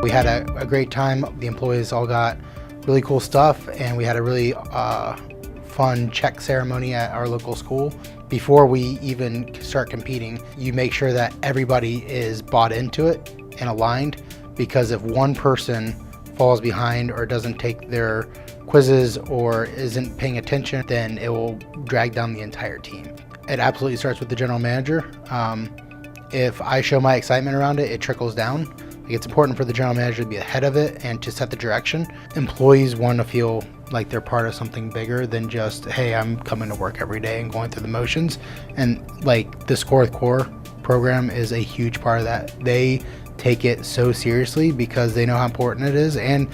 We had a great time. The employees all got really cool stuff, and we had a really fun check ceremony at our local school. Before we even start competing, you make sure that everybody is bought into it and aligned, because if one person falls behind or doesn't take their quizzes or isn't paying attention, then it will drag down the entire team. It absolutely starts with the general manager. If I show my excitement around it, it trickles down. It's important for the general manager to be ahead of it and to set the direction. Employees want to feel like they're part of something bigger than just, hey, I'm coming to work every day and going through the motions. And like the Score with Core program is a huge part of that. They take it so seriously because they know how important it is, and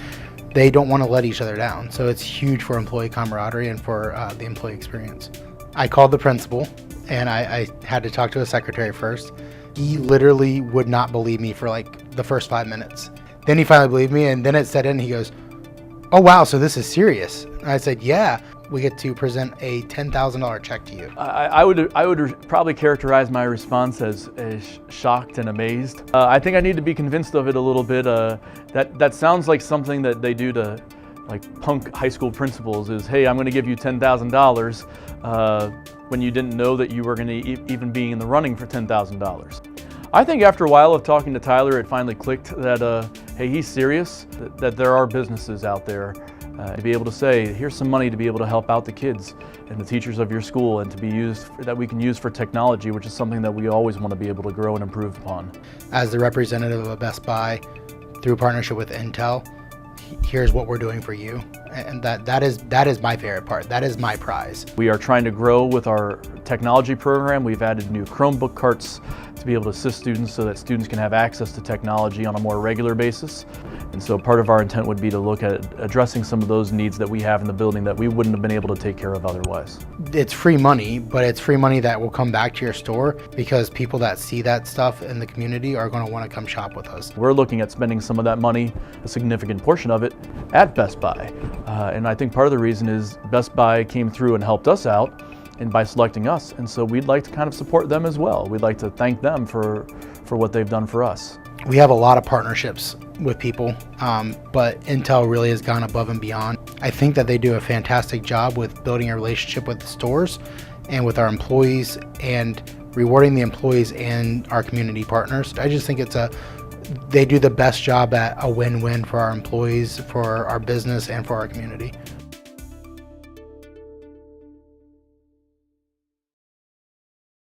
they don't want to let each other down. So it's huge for employee camaraderie and for the employee experience. I called the principal, and I had to talk to his secretary first. He literally would not believe me for like the first 5 minutes. Then he finally believed me, and then it set in. He goes, "Oh wow, so this is serious?" And I said, "Yeah, we get to present a $10,000 check to you." I would probably characterize my response as shocked and amazed. I think I need to be convinced of it a little bit. That sounds like something that they do to like punk high school principals is, hey, I'm going to give you $10,000 when you didn't know that you were going to even be in the running for $10,000. I think after a while of talking to Tyler, it finally clicked that, hey, he's serious, that there are businesses out there to be able to say, here's some money to be able to help out the kids and the teachers of your school, and to be used, that we can use for technology, which is something that we always want to be able to grow and improve upon. As the representative of Best Buy, through partnership with Intel, here's what we're doing for you. And that is my favorite part. That is my prize. We are trying to grow with our technology program. We've added new Chromebook carts to be able to assist students so that students can have access to technology on a more regular basis. And so part of our intent would be to look at addressing some of those needs that we have in the building that we wouldn't have been able to take care of otherwise. It's free money, but it's free money that will come back to your store, because people that see that stuff in the community are going to want to come shop with us. We're looking at spending some of that money, a significant portion of it, at Best Buy. And I think part of the reason is Best Buy came through and helped us out and by selecting us. And so we'd like to kind of support them as well. We'd like to thank them for what they've done for us. We have a lot of partnerships with people, but Intel really has gone above and beyond. I think that they do a fantastic job with building a relationship with the stores and with our employees, and rewarding the employees and our community partners. I just think they do the best job at a win-win for our employees, for our business, and for our community.